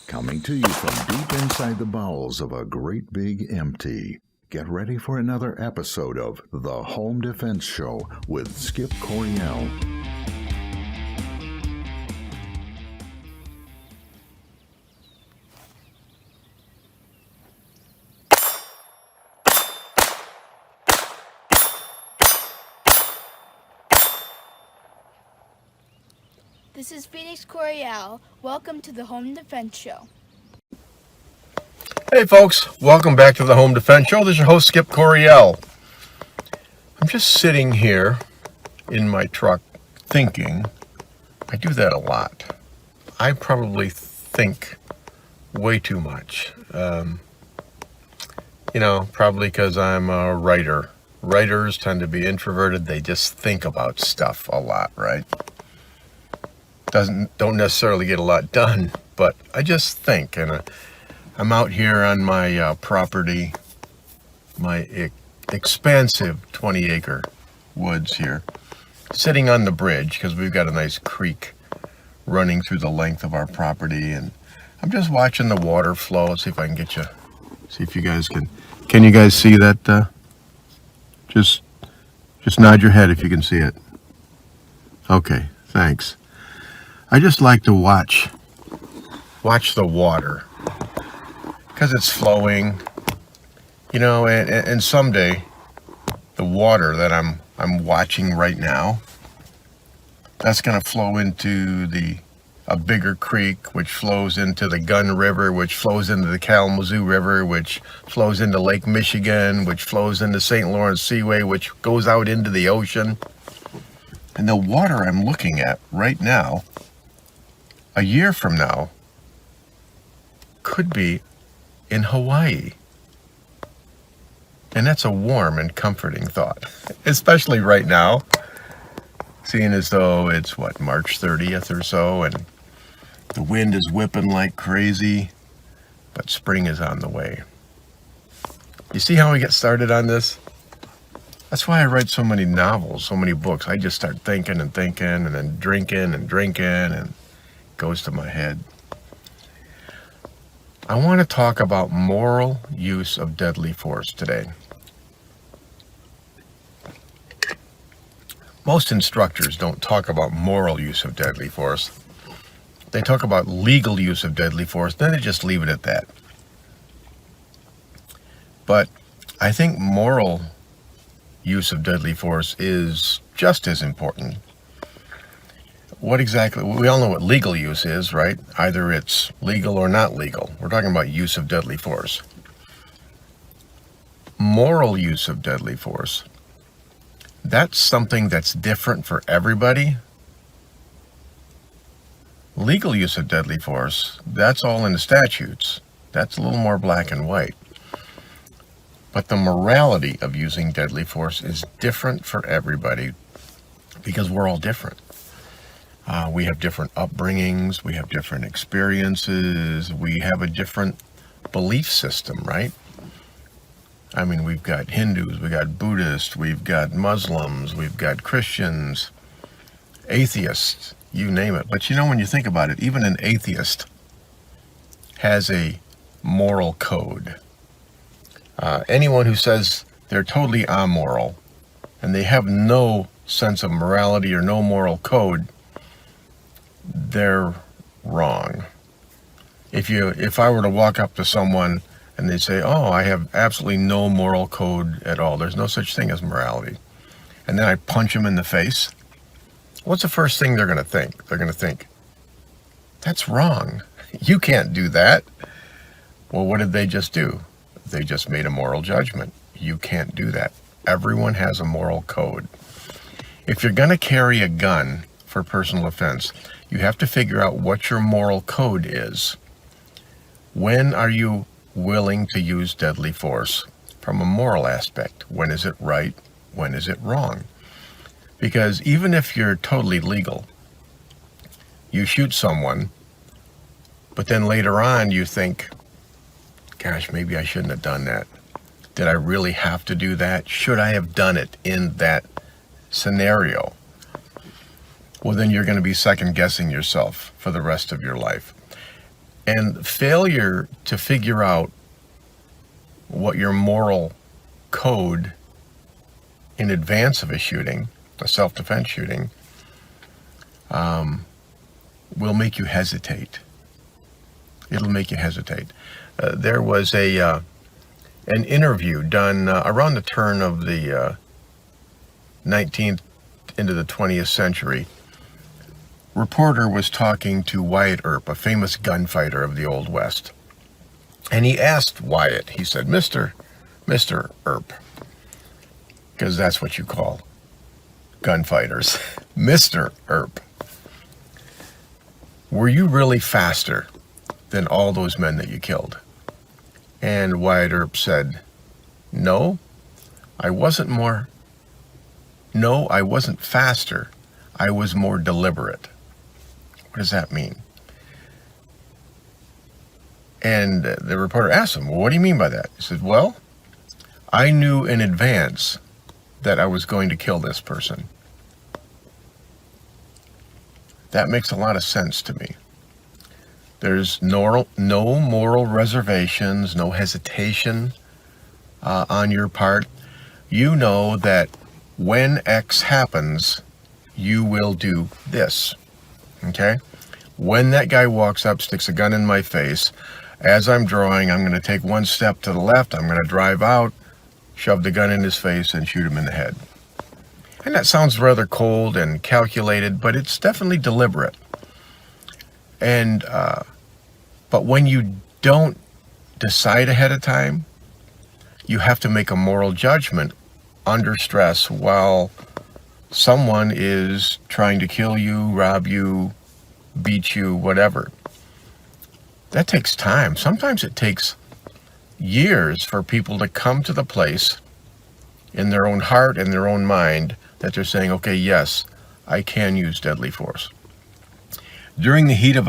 Coming to you from deep inside the bowels of a great big empty. Get ready for another episode of The Home Defense Show with Skip Coryell. This is Phoenix Coryell. Welcome to the Home Defense Show. Hey folks, welcome back to the Home Defense Show. This is your host Skip Coryell. I'm just sitting here in my truck thinking. I do that a lot. I probably think way too much. Probably because I'm a writer. Writers tend to be introverted. They just think about stuff a lot, right? Don't necessarily get a lot done, but I just think, and I'm out here on my property, my expansive 20-acre woods here, sitting on the bridge because we've got a nice creek running through the length of our property, and I'm just watching the water flow. Let's see if I can get you, see if you guys can you guys see that? Just nod your head if you can see it. Okay, thanks. I just like to watch the water because it's flowing, and someday the water that I'm watching right now, that's going to flow into a bigger creek, which flows into the Gun River, which flows into the Kalamazoo River, which flows into Lake Michigan, which flows into St. Lawrence Seaway, which goes out into the ocean. And the water I'm looking at right now, a year from now, could be in Hawaii. And that's a warm and comforting thought, especially right now, seeing as though it's March 30th or so, and the wind is whipping like crazy, but spring is on the way. You see how we get started on this? That's why I write so many novels, so many books. I just start thinking and then drinking, and it goes to my head. I want to talk about moral use of deadly force today. Most instructors don't talk about moral use of deadly force. They talk about legal use of deadly force, then they just leave it at that. But I think moral use of deadly force is just as important. What exactly, we all know what legal use is, right? Either it's legal or not legal. We're talking about use of deadly force. Moral use of deadly force, that's something that's different for everybody. Legal use of deadly force, that's all in the statutes. That's a little more black and white. But the morality of using deadly force is different for everybody because we're all different. We have different upbringings, we have different experiences, we have a different belief system, right? I mean, we've got Hindus, we've got Buddhists, we've got Muslims, we've got Christians, atheists, you name it. But when you think about it, even an atheist has a moral code. Anyone who says they're totally amoral and they have no sense of morality or no moral code, they're wrong. If I were to walk up to someone and they'd say, "Oh, I have absolutely no moral code at all. There's no such thing as morality," and then I punch them in the face, what's the first thing they're going to think? They're going to think, "That's wrong. You can't do that." Well, what did they just do? They just made a moral judgment. You can't do that. Everyone has a moral code. If you're going to carry a gun for personal offense, you have to figure out what your moral code is. When are you willing to use deadly force from a moral aspect? When is it right? When is it wrong? Because even if you're totally legal, you shoot someone, but then later on you think, gosh, maybe I shouldn't have done that. Did I really have to do that? Should I have done it in that scenario? Well, then you're going to be second guessing yourself for the rest of your life. And failure to figure out what your moral code in advance of a shooting, a self-defense shooting, will make you hesitate. It'll make you hesitate. There was an interview done around the turn of the 19th into the 20th century. Reporter was talking to Wyatt Earp, a famous gunfighter of the Old West. And he asked Wyatt, he said, Mr. Earp, because that's what you call gunfighters, Mr. Earp, were you really faster than all those men that you killed? And Wyatt Earp said, no, I wasn't faster. I was more deliberate. What does that mean? And the reporter asked him, well, what do you mean by that? He said, well, I knew in advance that I was going to kill this person. That makes a lot of sense to me. There's no moral reservations, no hesitation on your part. You know that when X happens, you will do this, okay? When that guy walks up, sticks a gun in my face, as I'm drawing, I'm going to take one step to the left, I'm going to drive out, shove the gun in his face, and shoot him in the head. And that sounds rather cold and calculated, but it's definitely deliberate. And but when you don't decide ahead of time, you have to make a moral judgment under stress while someone is trying to kill you, rob you, beat you, whatever. That takes time. Sometimes it takes years for people to come to the place in their own heart and their own mind that they're saying, okay, yes, I can use deadly force. During the heat of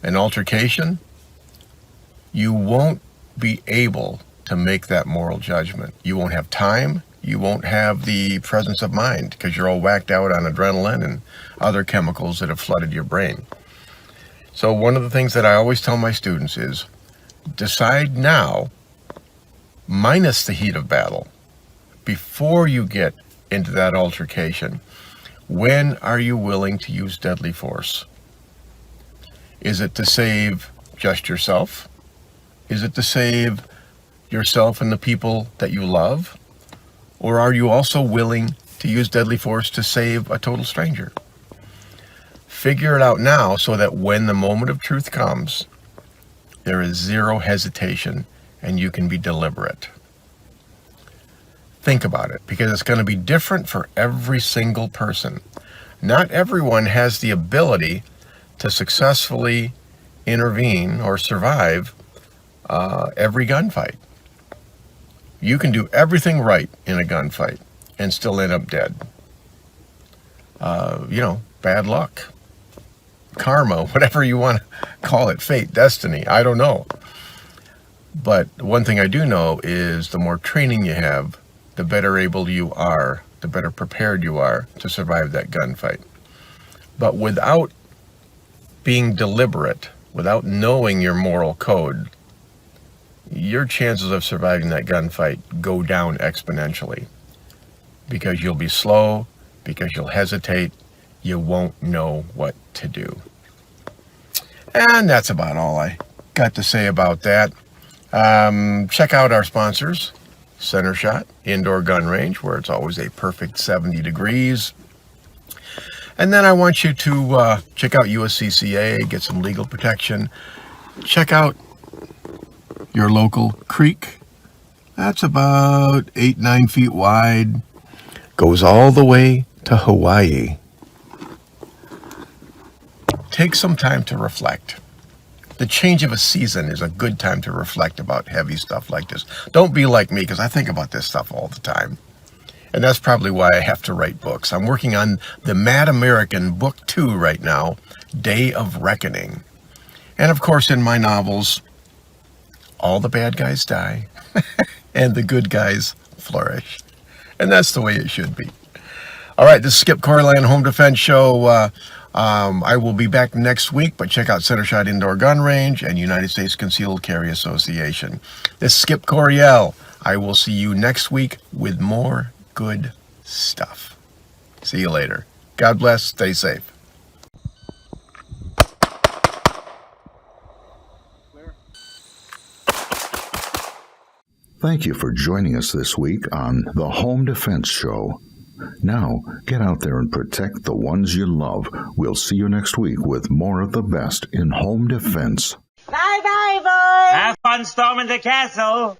an altercation, you won't be able to make that moral judgment. You won't have time. You won't have the presence of mind because you're all whacked out on adrenaline and other chemicals that have flooded your brain. So one of the things that I always tell my students is decide now, minus the heat of battle, before you get into that altercation, when are you willing to use deadly force? Is it to save just yourself? Is it to save yourself and the people that you love? Or are you also willing to use deadly force to save a total stranger? Figure it out now so that when the moment of truth comes, there is zero hesitation and you can be deliberate. Think about it, because it's going to be different for every single person. Not everyone has the ability to successfully intervene or survive every gunfight. You can do everything right in a gunfight and still end up dead. Bad luck, karma, whatever you want to call it, fate, destiny, I don't know. But one thing I do know is the more training you have, the better able you are, the better prepared you are to survive that gunfight. But without being deliberate, without knowing your moral code, your chances of surviving that gunfight go down exponentially because you'll be slow, because you'll hesitate, you won't know what to do. And that's about all I got to say about that. Check out our sponsors, Center Shot Indoor Gun Range, where it's always a perfect 70 degrees. And then I want you to check out USCCA, get some legal protection. Check out your local creek. That's about 8-9 feet wide. Goes all the way to Hawaii. Take some time to reflect. The change of a season is a good time to reflect about heavy stuff like this. Don't be like me, because I think about this stuff all the time. And that's probably why I have to write books. I'm working on the Mad American Book 2 right now, Day of Reckoning. And of course, in my novels, all the bad guys die and the good guys flourish. And that's the way it should be. All right, this is Skip Coryland, Home Defense Show. I will be back next week, but check out Center Shot Indoor Gun Range and United States Concealed Carry Association. This is Skip Coryell. I will see you next week with more good stuff. See you later. God bless. Stay safe. Thank you for joining us this week on the Home Defense Show. Now, get out there and protect the ones you love. We'll see you next week with more of the best in home defense. Bye-bye, boys! Have fun storming the castle!